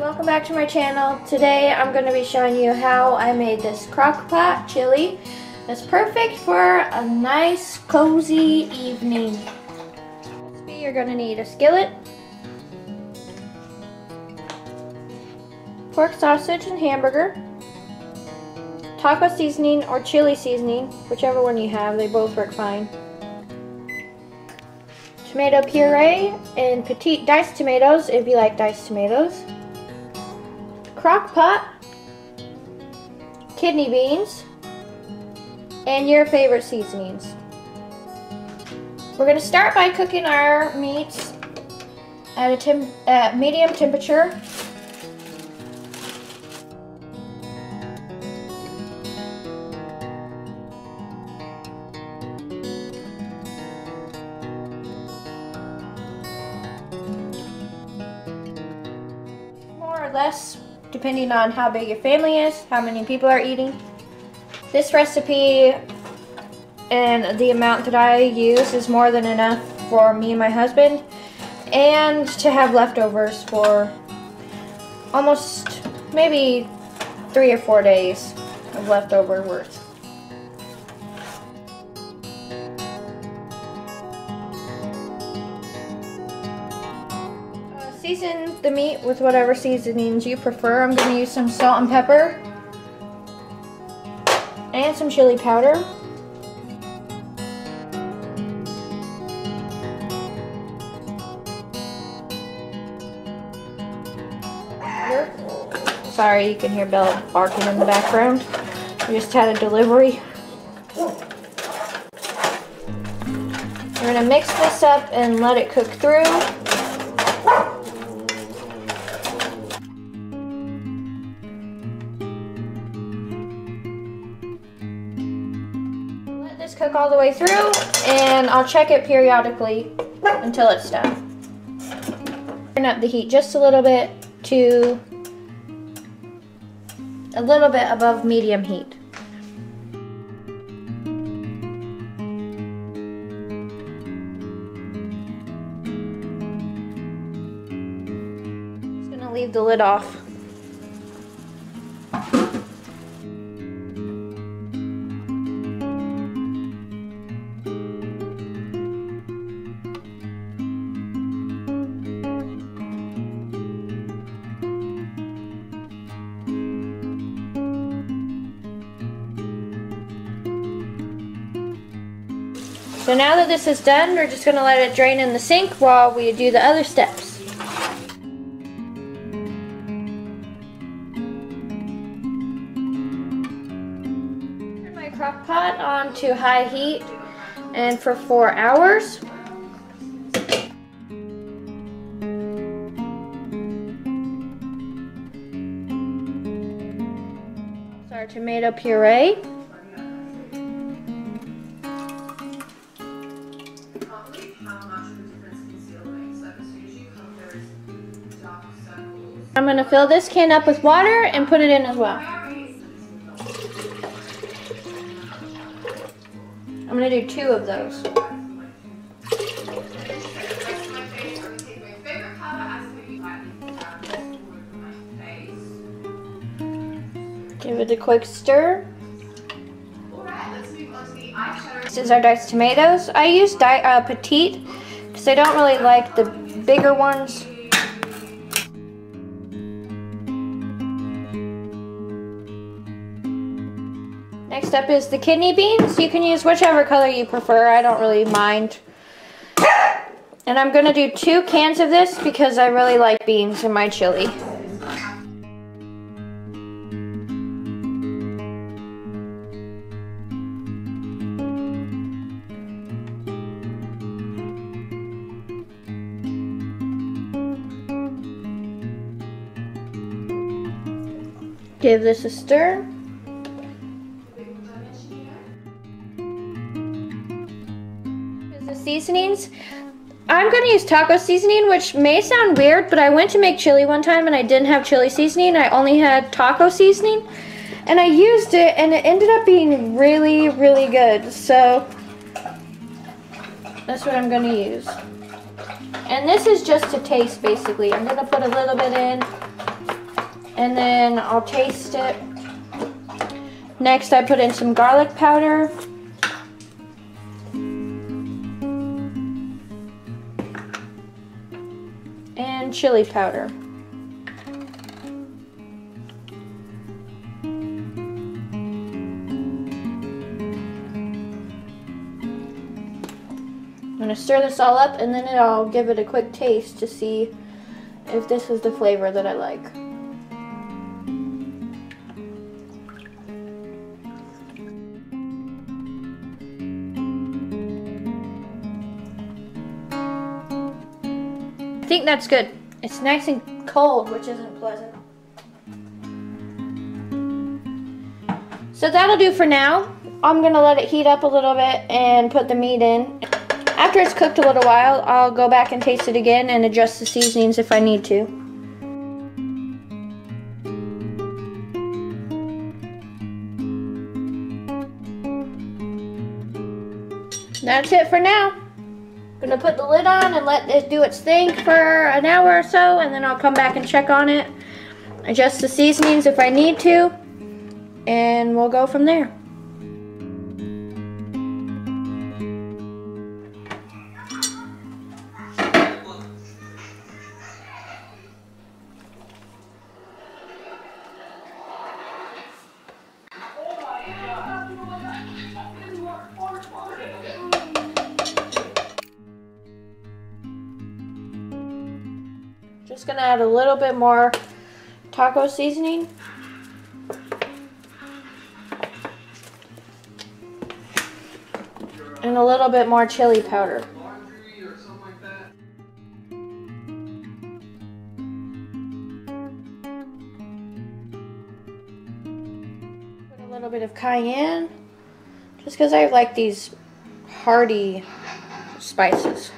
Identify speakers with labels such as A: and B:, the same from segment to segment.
A: welcome back to my channel. Today I'm going to be showing you how I made this crock-pot chili. It's perfect for a nice cozy evening. You're going to need a skillet, pork sausage and hamburger, taco seasoning or chili seasoning, whichever one you have, they both work fine. Tomato puree and petite diced tomatoes if you like diced tomatoes. Crock-pot, kidney beans, and your favorite seasonings. We're going to start by cooking our meats at medium temperature. More or less, depending on how big your family is, how many people are eating. This recipe and the amount that I use is more than enough for me and my husband, and to have leftovers for almost maybe 3 or 4 days of leftover worth. Season the meat with whatever seasonings you prefer. I'm going to use some salt and pepper and some chili powder. Sorry, you can hear Bella barking in the background. We just had a delivery. We're going to mix this up and let it cook through. Let this cook all the way through, and I'll check it periodically until it's done. Turn up the heat just a little bit to a little bit above medium heat. Just gonna leave the lid off. So now that this is done, we're just going to let it drain in the sink while we do the other steps. Turn my crock pot on to high heat and for 4 hours. So our tomato puree. I'm going to fill this can up with water and put it in as well. I'm going to do 2 of those. Give it a quick stir. This is our diced tomatoes. I use petite because I don't really like the bigger ones. Next up is the kidney beans. You can use whichever color you prefer. I don't really mind. And I'm going to do 2 cans of this because I really like beans in my chili. Give this a stir. Seasonings. I'm going to use taco seasoning, which may sound weird, but I went to make chili one time and I didn't have chili seasoning. I only had taco seasoning, and I used it and it ended up being really, really good. So that's what I'm going to use. And this is just to taste, basically. I'm going to put a little bit in and then I'll taste it. Next, I put in some garlic powder. And chili powder. I'm going to stir this all up, and then I'll give it a quick taste to see if this is the flavor that I like. I think that's good. It's nice and cold, which isn't pleasant. So that'll do for now. I'm gonna let it heat up a little bit and put the meat in. After it's cooked a little while, I'll go back and taste it again and adjust the seasonings if I need to. That's it for now. I'm gonna put the lid on and let it do its thing for an hour or so, and then I'll come back and check on it, adjust the seasonings if I need to, and we'll go from there. Just gonna add a little bit more taco seasoning. And a little bit more chili powder. Put a little bit of cayenne, just because I like these hearty spices.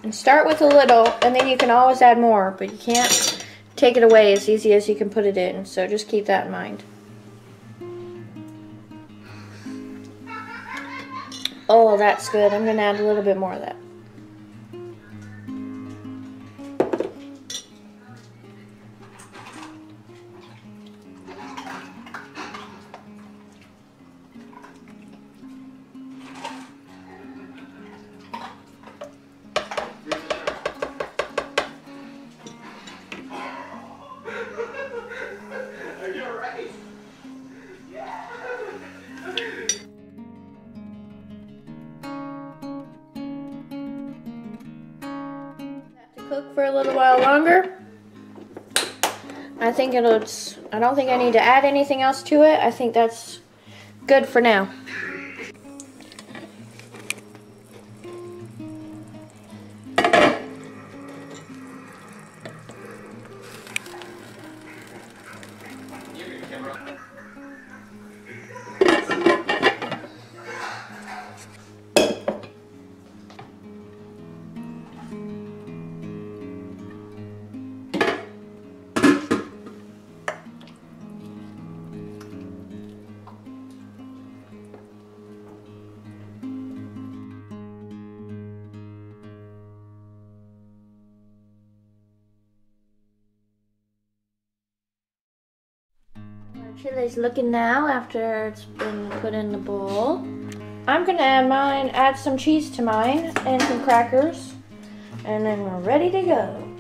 A: And start with a little, and then you can always add more, but you can't take it away as easy as you can put it in, so just keep that in mind. Oh, that's good. I'm going to add a little bit more of that. Cook for a little while longer. I don't think I need to add anything else to it. I think that's good for now. Chili's looking now after it's been put in the bowl. I'm gonna add some cheese to mine and some crackers, and then we're ready to go.